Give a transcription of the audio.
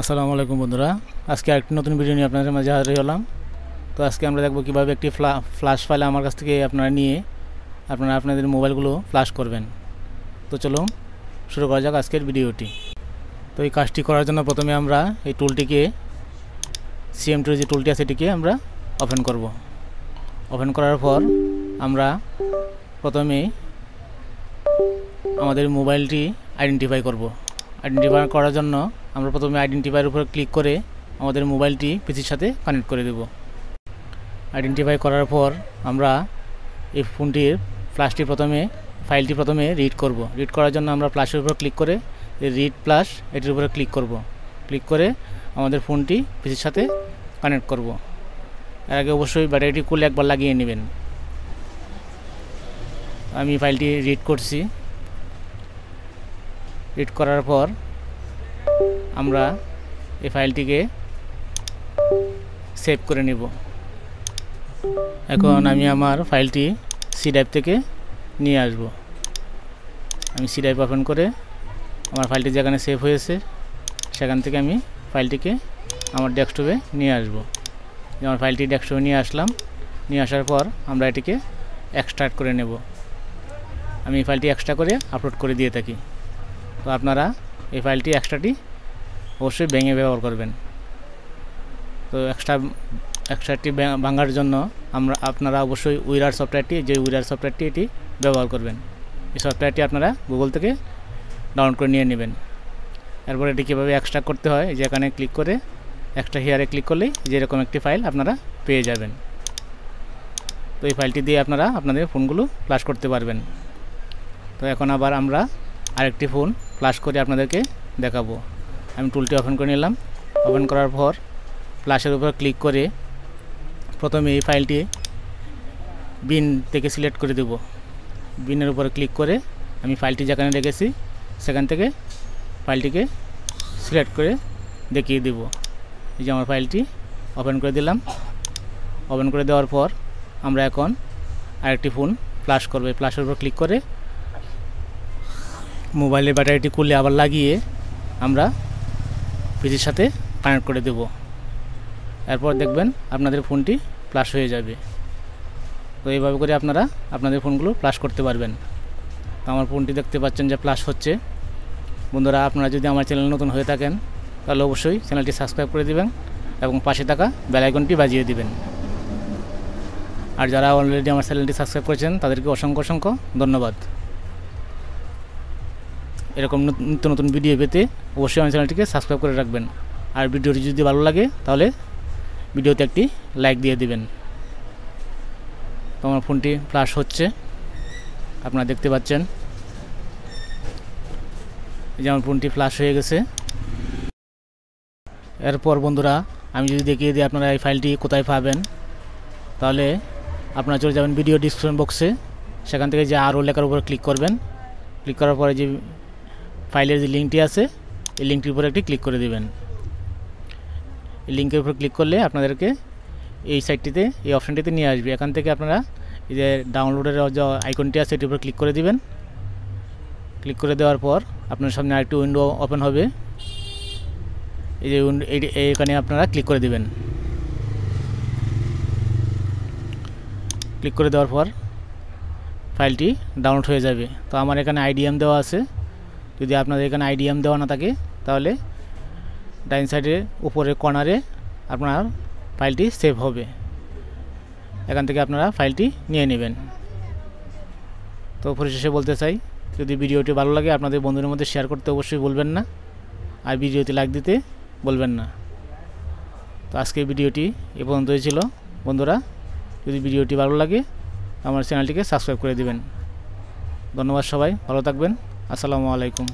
আসসালামু আলাইকুম বন্ধুরা, আজকে আরেকটি নতুন ভিডিও নিয়ে আপনাদের মাঝে হাজির হলাম। তো আজকে আমরা দেখব কিভাবে একটি ফ্ল্যাশ ফাইল আমার কাছ থেকে আপনারা নিয়ে আপনাদের মোবাইলগুলো ফ্ল্যাশ করবেন। তো চলুন শুরু করা যাক আজকের ভিডিওটি। তো এই কাজটি করার জন্য প্রথমে আমরা এই টুলটিকে CM2 যে টুলটি আছে সেটিকে আমরা ওপেন করব। ওপেন করার পর আমরা প্রথমে আমাদের মোবাইলটি আইডেন্টিফাই করব। আইডেন্টিফাই করার জন্য আমরা প্রথমে আইডেন্টিফাইয়ের উপর ক্লিক করে আমাদের মোবাইলটি পিসির সাথে কানেক্ট করে দেব। আইডেন্টিফাই করার পর আমরা এই ফাইলটি প্রথমে রিড করব। রিড করার জন্য আমরা প্লাসের উপর ক্লিক করে এই রিড প্লাস এটির উপরে ক্লিক করব। ক্লিক করে আমাদের ফোনটি পিসির সাথে কানেক্ট করব। এর আগে অবশ্যই ব্যাটারিটি খুলে একবার লাগিয়ে নেবেন। আমি ফাইলটি রিড করছি। রিড করার পর আমরা এই ফাইলটিকে সেভ করে নেব। এখন আমি আমার ফাইলটি সি ড্রাইভ থেকে নিয়ে আসব। আমি সি ড্রাইভ ওপেন করে আমার ফাইলটি যেখানে সেভ হয়েছে সেখান থেকে আমি ফাইলটিকে আমার ডেস্কটপে নিয়ে আসব। আমার ফাইলটি ডেস্কটপে নিয়ে আসলাম। নিয়ে আসার পর আমরা এটিকে এক্সট্রাক্ট করে নেব। আমি এই ফাইলটি এক্সট্রা করে আপলোড করে দিয়ে থাকি। তো আপনারা এই ফাইলটি এক্সট্রাটি অবশ্যই ভেঙে ব্যবহার করবেন। তো এক্সট্রাটি ভাঙার জন্য আপনারা অবশ্যই উইরার সফটওয়্যারটি এটি ব্যবহার করবেন। এই সফটওয়্যারটি আপনারা গুগল থেকে ডাউনলোড করে নিয়ে নেবেন। এরপর এটি কীভাবে এক্সট্রাক্ট করতে হয় যেখানে ক্লিক করে এক্সট্রা হিয়ারে ক্লিক করলেই যেরকম একটি ফাইল আপনারা পেয়ে যাবেন। তো এই ফাইলটি দিয়ে আপনারা আপনাদের ফোনগুলো ফ্ল্যাশ করতে পারবেন। তো এখন আবার আমরা আরেকটি ফোন ফ্ল্যাশ করে আপনাদেরকে দেখাবো। আমি টুলটি ওপেন করে নিলাম। ওপেন করার পর ফ্ল্যাশের উপর ক্লিক করে প্রথমে এই ফাইলটি বিন থেকে সিলেক্ট করে দেব। বিনের উপরে ক্লিক করে আমি ফাইলটি যেখানে রেখেছি সেখান থেকে ফাইলটিকে সিলেক্ট করে দেখিয়ে দেব। এই যে আমার ফাইলটি ওপেন করে দিলাম। ওপেন করে দেওয়ার পর আমরা এখন আরেকটি ফোন ফ্ল্যাশ করব। ফ্ল্যাশের উপর ক্লিক করে মোবাইলের ব্যাটারিটি খুলে আবার লাগিয়ে আমরা পিসির সাথে কানেক্ট করে দেব। এরপর দেখবেন আপনাদের ফোনটি ফ্ল্যাশ হয়ে যাবে। তো এইভাবে করে আপনারা আপনাদের ফোনগুলো ফ্ল্যাশ করতে পারবেন। তো আমার ফোনটি দেখতে পাচ্ছেন যে ফ্ল্যাশ হচ্ছে। বন্ধুরা, আপনারা যদি আমার চ্যানেল নতুন হয়ে থাকেন তাহলে অবশ্যই চ্যানেলটি সাবস্ক্রাইব করে দিবেন এবং পাশে থাকা বেল আইকনটি বাজিয়ে দিবেন। আর যারা অলরেডি আমার চ্যানেলটি সাবস্ক্রাইব করেছেন তাদেরকে অসংখ্য ধন্যবাদ। এরকম নিত্য নতুন ভিডিও পেতে অবশ্যই আমার চ্যানেলটিকে সাবস্ক্রাইব করে রাখবেন। আর ভিডিওটি যদি ভালো লাগে তাহলে ভিডিওতে একটি লাইক দিয়ে দিবেন। তো আমার ফোনটি ফ্ল্যাশ হচ্ছে, আপনারা দেখতে পাচ্ছেন। এই যে আমার ফোনটি ফ্ল্যাশ হয়ে গেছে। এরপর বন্ধুরা আমি যদি দেখিয়ে দিই আপনারা এই ফাইলটি কোথায় পাবেন, তাহলে আপনারা চলে যাবেন ভিডিও ডিসক্রিপশন বক্সে। সেখান থেকে যে আরও লেখার উপর ক্লিক করবেন। ক্লিক করার পরে যে ফাইলের যে লিঙ্কটি আছে এই লিঙ্কটির উপরে একটি ক্লিক করে দেবেন। এই লিঙ্কের উপর ক্লিক করলে আপনাদেরকে এই সাইটটিতে এই অপশানটিতে নিয়ে আসবে। এখান থেকে আপনারা এই যে ডাউনলোডের যে আইকনটি আছে এটির উপর ক্লিক করে দিবেন। ক্লিক করে দেওয়ার পর আপনার সামনে আরেকটি উইন্ডো ওপেন হবে। এই যে এইখানে আপনারা ক্লিক করে দিবেন। ক্লিক করে দেওয়ার পর ফাইলটি ডাউনলোড হয়ে যাবে। তো আমার এখানে IDM দেওয়া আছে। যদি আপনাদের এখানে IDM দেওয়া না থাকে তাহলে ডাইন সাইডের উপরের কর্নারে আপনার ফাইলটি সেভ হবে। এখান থেকে আপনারা ফাইলটি নিয়ে নেবেন। তো পরিশেষে বলতে চাই, যদি ভিডিওটি ভালো লাগে আপনাদের বন্ধুদের মধ্যে শেয়ার করতে অবশ্যই বলবেন না, আর ভিডিওতে লাইক দিতে বলবেন না। তো আজকের ভিডিওটি এ পর্যন্তই ছিল। বন্ধুরা, যদি ভিডিওটি ভালো লাগে আমার চ্যানেলটিকে সাবস্ক্রাইব করে দিবেন। ধন্যবাদ, সবাই ভালো থাকবেন। আসসালামু আলাইকুম।